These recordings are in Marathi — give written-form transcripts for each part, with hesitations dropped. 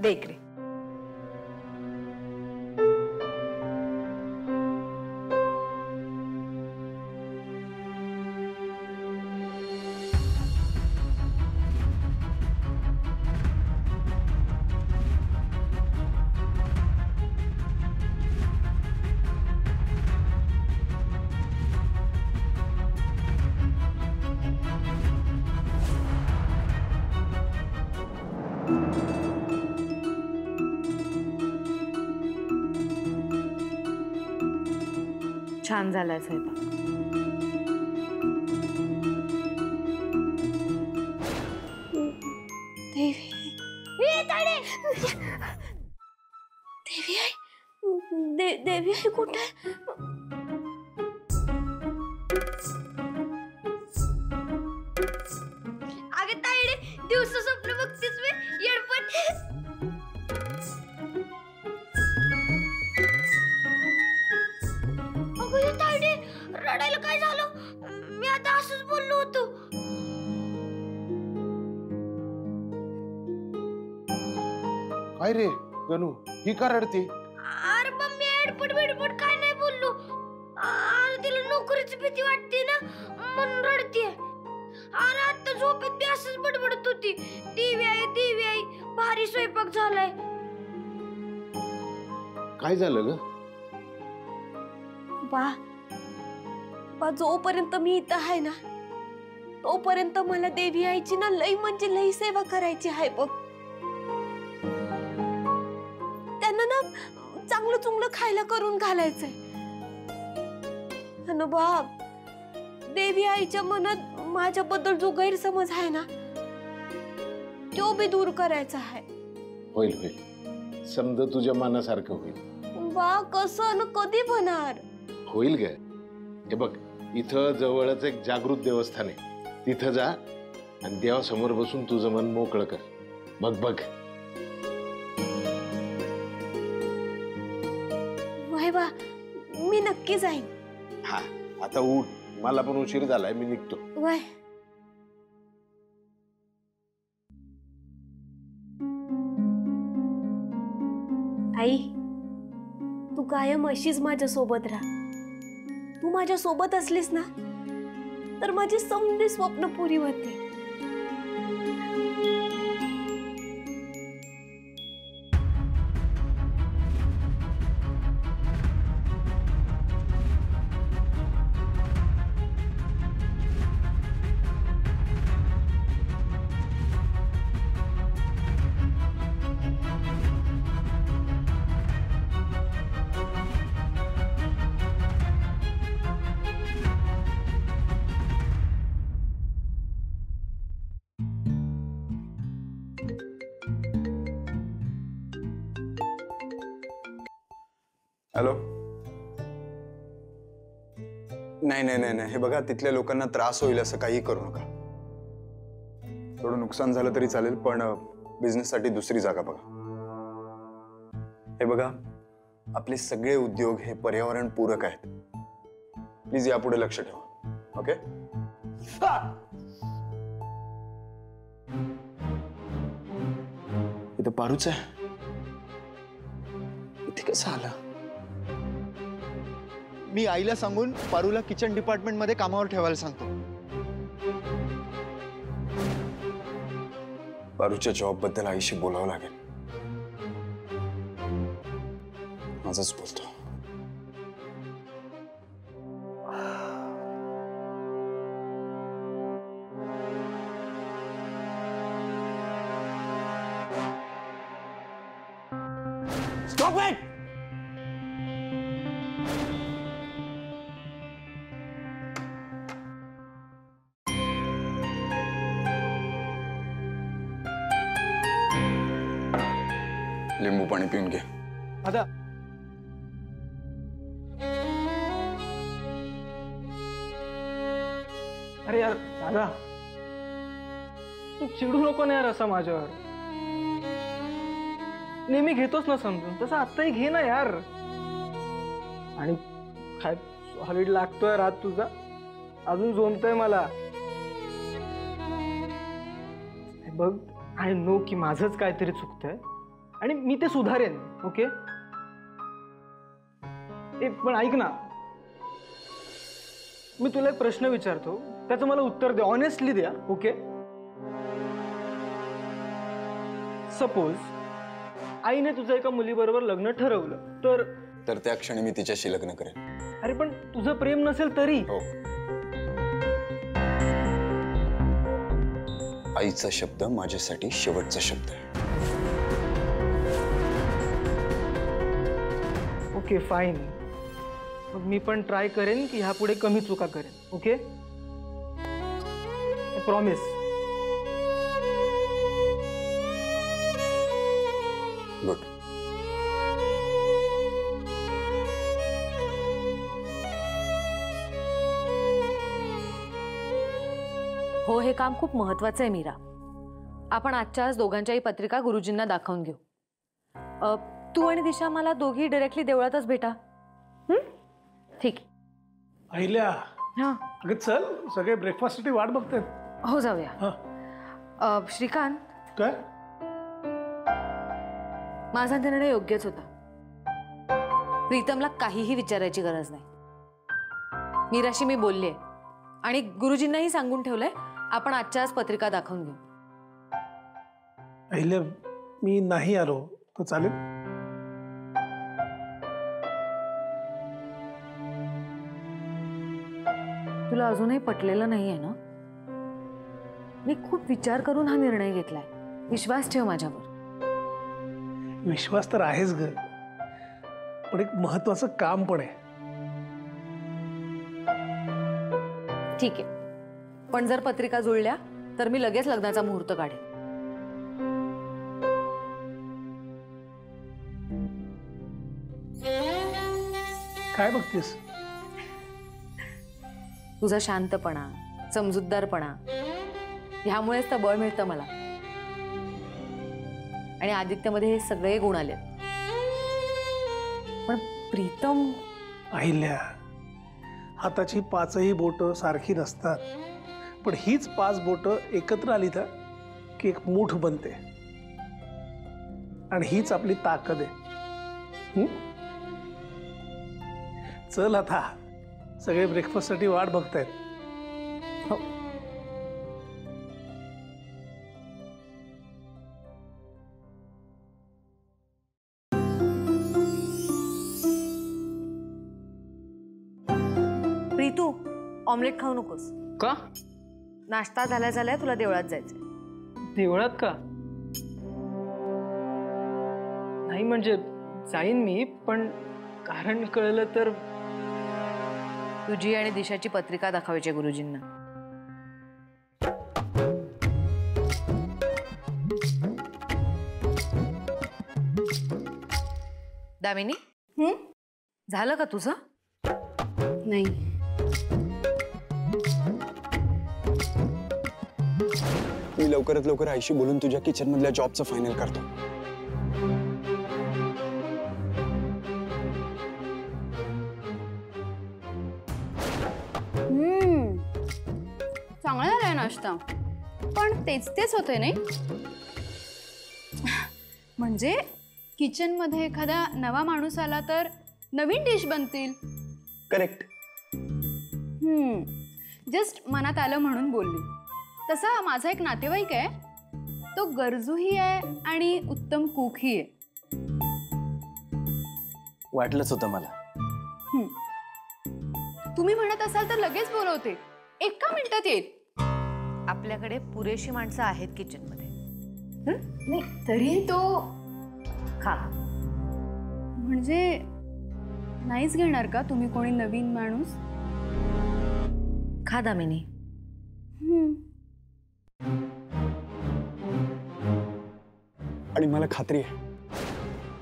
बेकरी। छान झालाय स्वयंपाक। देवी आई कुठे? अगं ताईडे, दिवस स्वप्न बघतीस मी येडपट। रडायला काय झालं? मी आता असंच बोललो होतो। काय रे गणू, ही का रडते? अरे मम्मी एडपट बेडपट काय नाही बोललो। अरे तिला नोकरीची भीती वाटते ना म्हणून रडते। अरे आता झोपेत बी असंच बडबडत होती, देवी आई भारी स्वयंपाक झालाय। काय झालं ग? बा जोपर्यंत मी इथं आहे ना तोपर्यंत मला देवी आईची ना लई म्हणजे लई सेवा करायची आहे बघ। त्यांना ना चांगलं चुंगलं खायला करून घालायचंय। आणि बाप देवी आईच्या मनात माझ्याबद्दल जो गैरसमज आहे ना तो बी दूर करायचा आहे। होईल होईल, समजा तुझ्या मनासारखं होईल। बा कसं न कधी होणार? होईल ग। हे बघ, इथं जवळच एक जागृत देवस्थान आहे, तिथं जा आणि देवासमोर बसून तुझं मन मोकळं कर। बघ बघ। वाय वा, मी नक्की जाईन। हा आता उठ, मला पण उशीर झालाय, मी निघतो। वाय आई, तू कायम अशीच माझ्या सोबत राहा। तू माझ्या सोबत असलीस ना तर माझी समधी स्वप्न पुरी होते। हॅलो। नाही नाही नाही नाही, हे बघा, तिथल्या लोकांना त्रास होईल असं काही करू नका। थोडं नुकसान झालं तरी चालेल, पण बिझनेससाठी दुसरी जागा बघा। हे बघा, आपले सगळे उद्योग हे पर्यावरण पूरक आहेत। प्लीज यापुढे लक्ष ठेवा, ओके? इथं पारूच आहे, इथे कसं आलं? मी आईला सांगून पारूला किचन डिपार्टमेंट मध्ये कामावर ठेवायला सांगतो। पारूच्या जॉब बद्दल आईशी बोलावं लागेल। माझंच बोलतो। Stop it! लिंबू पाणी पिऊन घे। आता अरे यार दादा, तू चिडू नको ना यार असं माझ्यावर। नेहमी घेतोस ना समजून, तसं आत्ताही घे ना यार। आणि काय सॉलिड लागतोय रात तुझा, अजून जमतंय मला। बघ, आय नो की माझंच काहीतरी चुकतंय, आणि मी ते सुधारेन. ओके पण ऐक ना, मी तुला एक प्रश्न विचारतो, त्याचं मला उत्तर दे, ऑनेस्टली द्या. ओके सपोज आईने तुझं एका मुलीबरोबर लग्न ठरवलं तर त्या क्षणी मी तिच्याशी लग्न करेन. अरे पण तुझं प्रेम नसेल तरी? हो. आईचा शब्द माझ्यासाठी शेवटचा शब्द आहे. ओके फाईन, मग मी पण ट्राय करेन की ह्यापुढे कमी चुका करेन. Okay promise. गुड. हो, हे काम खूप महत्वाचं आहे मीरा. आपण आजच्या आज दोघांच्याही पत्रिका गुरुजींना दाखवून घेऊ. तू आणि दिशा मला दोघी डायरेक्टली देवळातच भेटा. ठीक आहे. अहिल्या, हां अगं चल, सगळे ब्रेकफास्टसाठी वाट बघतात. हो जाऊया. हा. श्रीकांत, काय? माझा निर्णय योग्यच होता. प्रीतमला काहीही विचारायची गरज नाही. मीराशी मी बोलले आणि गुरुजींनाही सांगून ठेवलंय आपण आजच्या आज पत्रिका दाखवून घेऊ. अहिल्या, मी नाही आलो तर चालेल? तुला अजूनही पटलेलं नाहीये ना? मी खूप विचार करून हा निर्णय घेतलाय. विश्वास ठेव माझ्यावर. विश्वास तर आहेच ग, पण एक महत्वाचं काम पण आहे. ठीक आहे, पण जर पत्रिका जुळल्या तर मी लगेच लग्नाचा मुहूर्त काढेन. काय बघतेस? तुझा शांतपणा, समजूतदारपणा ह्यामुळेच तर बळ मिळतं मला. आणि आदित्यमध्ये हे सगळे गुण आले. पण प्रीतम. अहिल्या, हाताची पाचही बोट सारखी नसतात, पण हीच 5 बोट एकत्र आली ना की एक मूठ बनते, आणि हीच आपली ताकद आहे. चल आता, सगळे ब्रेकफास्टसाठी वाट बघतायत. हो. प्रीतू, ऑमलेट खाऊ नकोस. का? नाश्ता झाल्या झाल्या तुला देवळात जायचंय. देवळात का? नाही म्हणजे जाईन मी, पण कारण कळलं तर. तुझी आणि दिशाची पत्रिका दाखवायची गुरुजींना. दामिनी, झालं का तुझं? नाही. मी लवकरात लवकर आईशी बोलून तुझ्या किचन मधल्या जॉबचं फायनल करतो. चांगला झालाय नाश्ता, पण तेच तेच होते नाही. म्हणजे किचन मध्ये एखादा नवा माणूस आला तर नवीन डिश बनतील. करेक्ट. जस्ट मनात आलं म्हणून बोलली. तसा माझा एक नातेवाईक आहे, तो गरजूही आहे आणि उत्तम कुकही आहे. वाटलंच होतं मला. तुम्ही म्हणत असाल तर लगेच बोलवते, एका मिनिटात येईल. आपल्याकडे पुरेशी माणसं आहेत किचन मध्ये. नाही तरी तो खा. म्हणजे नाहीच घेणार का तुम्ही कोणी नवीन माणूस? खा दामिनी. आणि मला खात्री आहे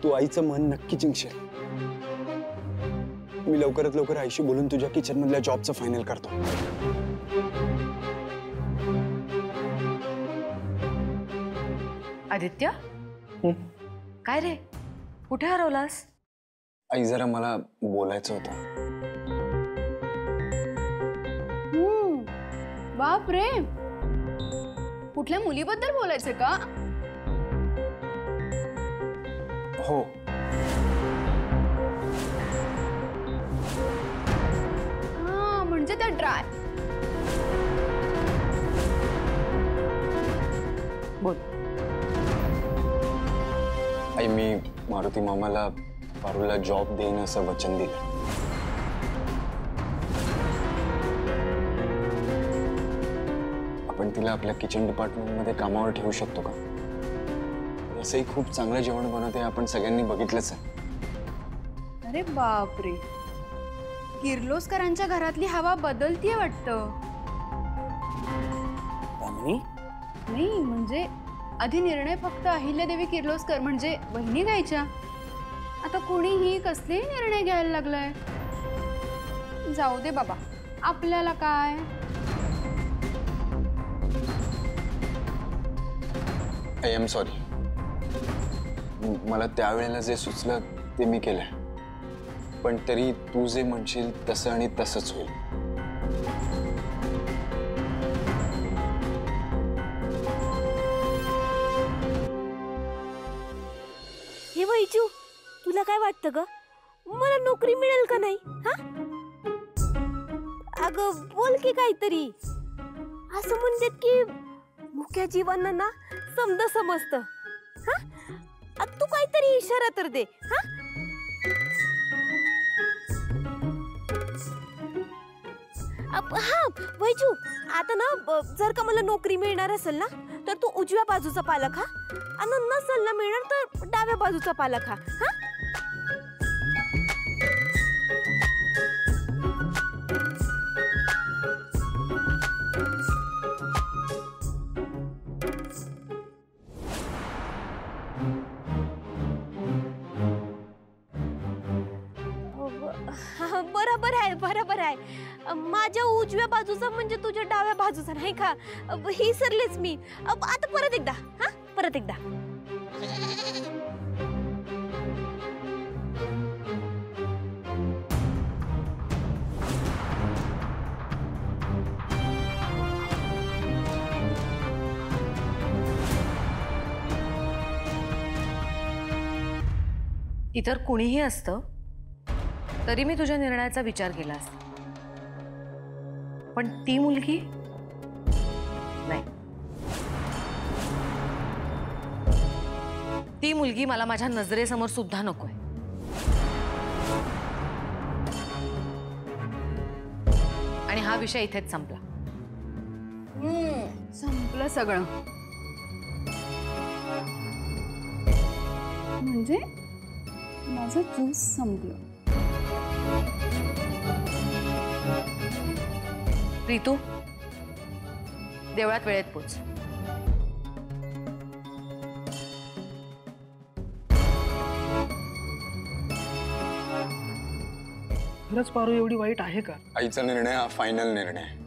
तू आईचं मन नक्की जिंकशील. मी लवकरात लवकर आईशी बोलून तुझ्या किचन मधल्या जॉबचं फायनल करतो. आदित्य, काय रे, कुठे हरवलास? आई जरा मला बोलायचं होतं. बाप रे, कुठल्या मुलीबद्दल बोलायचं का? हो. हा म्हणजे त्या ड्राय. बोल. आई, मी मारुती मामाला पारुला जॉब देईन असं वचन दिलं. आपण तिला आपल्या किचन डिपार्टमेंटमध्ये कामावर ठेवू शकतो का? असंही खूप चांगलं जेवण बनवते, आपण सगळ्यांनी बघितलंच आहे. अरे बापरे, किर्लोस्करांच्या घरातली हवा बदलतीये वाटतं. नाही म्हणजे आधी निर्णय फक्त अहिल्यादेवी किर्लोस्कर म्हणजे बहिणी घ्यायच्या. आता कोणीही कसलेही निर्णय घ्यायला लागलाय. जाऊ दे बाबा, आपल्याला काय. I am sorry. मला त्यावेळेला जे सुचलं ते मी केलंय, पण तरी तू जे म्हणशील तसं आणि तसंच होईल. हे वैजू, तुला काय वाटतं ग, मला नोकरी मिळेल का नाही? हा अगं बोल की काहीतरी. असं म्हणतात की मुख्या जीवांना ना समज समजतं. हा तू काहीतरी इशारा तर दे. हा हा वैजू, आता ना जर का मला नोकरी मिळणार असेल ना तर तू उजव्या बाजूचा पालक खा, आणि नसेल ना मिळणार तर डाव्या बाजूचा पालक खा. हा बरोबर आहे, बरोबर आहे. माझ्या उजव्या बाजूचा म्हणजे तुझ्या डाव्या बाजूचा नाही का? ही सरलेच मी. आता परत एकदा. हा परत एकदा. इतर कुणीही असतं तरी मी तुझ्या निर्णयाचा विचार केला असता, पण ती मुलगी नाही. ती मुलगी मला माझ्या नजरेसमोर सुद्धा नकोय. आणि हा विषय इथेच संपला. संपलं सगळं. म्हणजे माझं ज्यूस संपलं. रितू, देवळात वेळेत पोच. खरंच पारू एवढी वाईट आहे का? आईचा निर्णय हा फायनल निर्णय आहे.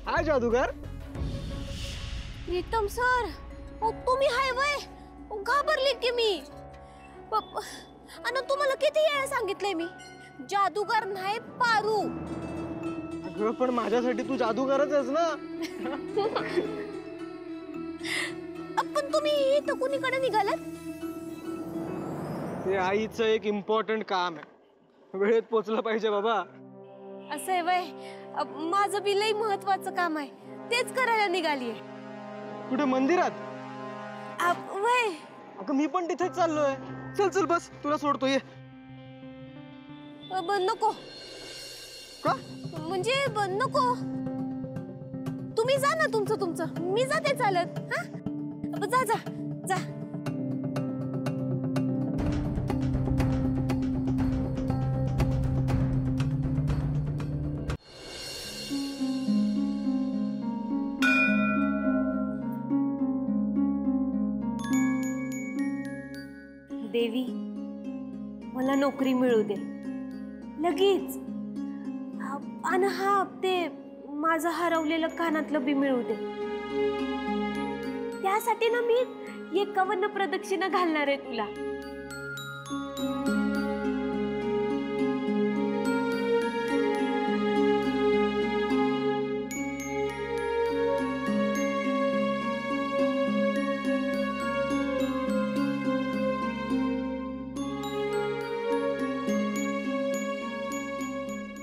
हाय जादूगर. प्रीतम सर, तुम्ही हाय वय? घाबरले की मी. आणि तुम्हाला किती वेळा सांगितलंय मी, जादूगार नाही पारू. अगं पण माझ्यासाठी तू जादूगरच आहेस ना. पण तुम्ही इथं कुणीकडे निघालात? ते आईचं एक इम्पॉर्टंट काम आहे, वेळेत पोचलं पाहिजे बाबा. असं आहे वय? माझं बी लई महत्वाचं काम आहे, तेच करायला निघालीये. कुठे मंदिरात? वय अगं मी पण तिथेच चाललोय. चल चल बस, तुला सोडतो ये. नको. का? म्हणजे नको. तुम्ही जा ना तुमचं, मी जाते चालत. हा जा जा जा. देवी, मला नोकरी मिळू दे लगेच. आणि हा ते माझं हरवलेलं कानातलं बी मिळू दे. त्यासाठी ना मी 51 प्रदक्षिणा घालणार आहे तुला.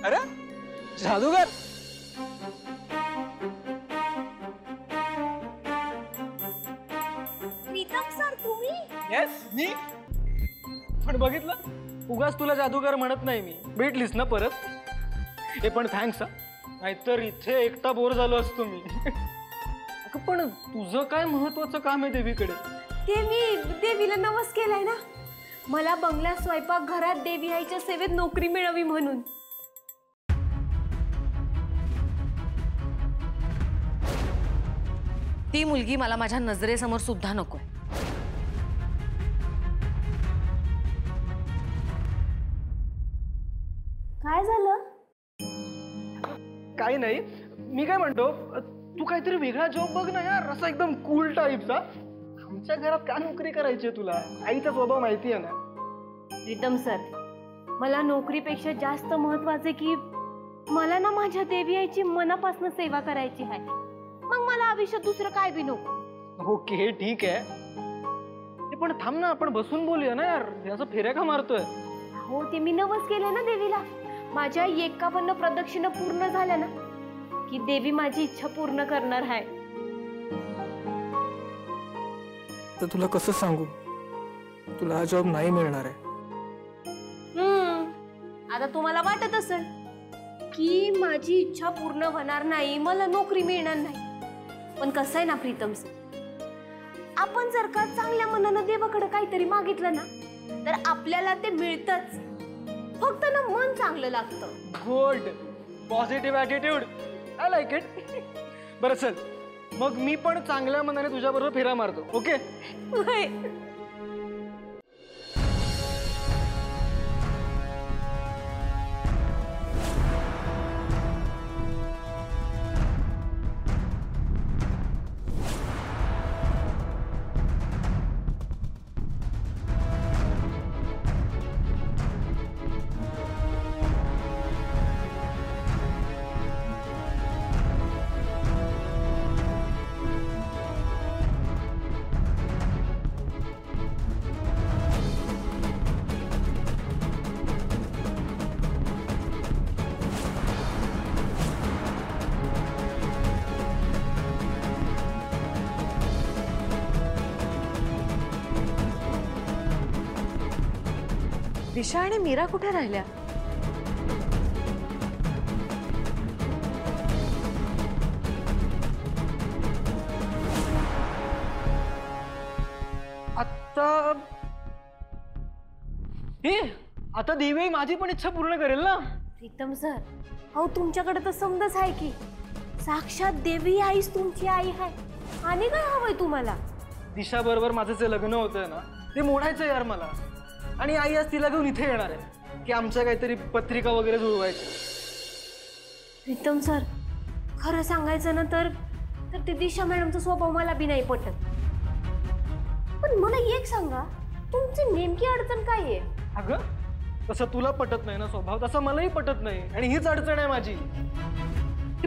अरे जादूगर, प्रीतम सर तुम्ही? येस मी. पण बघितलं, उगाच तुला जादूगर म्हणत नाही मी. भेटलीस ना परत. हे पण थँक्स. नाहीतर इथे एकटा बोर झालो असतो मी. अगं पण तुझं काय महत्वाचं काम आहे देवीकडे? ते मी देवीला नवस केलाय ना, मला बंगला स्वयंपाक घरात देवी आईच्या सेवेत नोकरी मिळावी म्हणून. ती मुलगी मला माझ्या नजरेसमोर सुद्धा नकोय. काय झालं? काही नाही. मी काय म्हणतो, तू काहीतरी वेगळा जॉब बघ ना यार, असा एकदम कूल टाईपचा. आमच्या घरात का नोकरी करायची तुला? आईचा स्वभाव माहिती आहे ना. प्रीतम सर, मला नोकरीपेक्षा जास्त महत्वाचे की मला ना माझ्या देवी आईची मनापासून सेवा करायची आहे. मग मला आयुष्यात दुसरं काय बी नको. ओके ठीक आहे. पण थांब ना, आपण बसून बोलूया ना यार. असं फेऱ्या का मारतोय? हो, ते मी नवस केलं ना देवीला. माझ्या 51 प्रदक्षिणा पूर्ण झाल्या ना की देवी माझी इच्छा पूर्ण करणार आहे. तर तुला कसं सांगू, तुला हा जॉब नाही मिळणार आहे. आता तुम्हाला वाटत असेल की माझी इच्छा पूर्ण होणार नाही, मला नोकरी मिळणार नाही. पण कसं आहे ना प्रीतम सर, आपण जर का चांगल्या मनानं देवाकडे काहीतरी मागितलं ना तर आपल्याला ते मिळतच. फक्त ना मन चांगलं लागतं. Good, positive attitude, I like it. बरं चल, मग मी पण चांगल्या मनाने तुझ्याबरोबर फेरा मारतो. ओके? दिशा आणि मीरा कुठे राहिल्या? आता देवी माझी पण इच्छा पूर्ण करेल ना. प्रीतम सर, अहो तुमच्याकडे तर समजच आहे की साक्षात देवी आईच तुमची आई आहे. आणि काय हवंय तुम्हाला? दिशा बरोबर माझं जे लग्न होतंय ना ते मोडायचं यार मला. आणि आई आज तिला घेऊन इथे येणार आहे की आमच्या काहीतरी पत्रिका वगैरे जुळवायच्या. प्रीतम सर, खरं सांगायचं ना तर ते दिशा मॅडमचा स्वभाव मला बी नाही पटत. पण मला एक सांगा, तुमची नेमकी अडचण काय आहे? अगं तसं तुला पटत नाही ना स्वभाव, तसं मलाही पटत नाही. आणि हीच अडचण आहे माझी.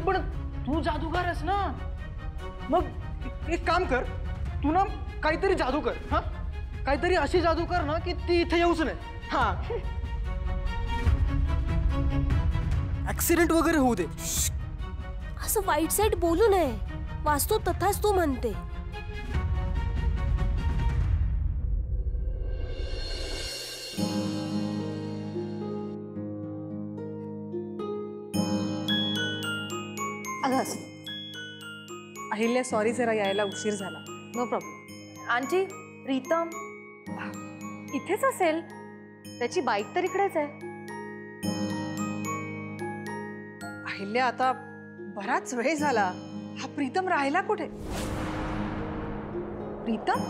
पण तू जादूगार आहेस ना, मग एक काम कर, तू ना काहीतरी जादू कर. हा, काहीतरी अशी जादू कर ना की ती इथे येऊच नाही. हा, ऍक्सिडेंट वगैरे होऊ दे. असं वाईट साईड बोलू नये. वास्तू तथाच तू म्हणते. अगं अहिल्या, सॉरी जरा यायला उशीर झाला. No problem. आंटी, प्रीतम इथेच असेल, त्याची बाईक तर इकडेच आहे. अहिल्या, आता बराच वेळ झाला. हा प्रीतम राहिला कुठे? प्रीतम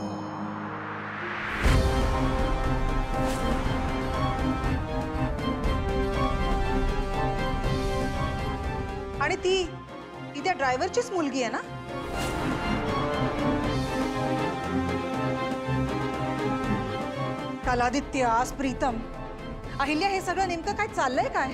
ती त्या ड्रायव्हरचीच मुलगी आहे ना? काल आदित्य, आज प्रीतम, अहिल्या, हे सगळं नेमकं काय चाललंय काय?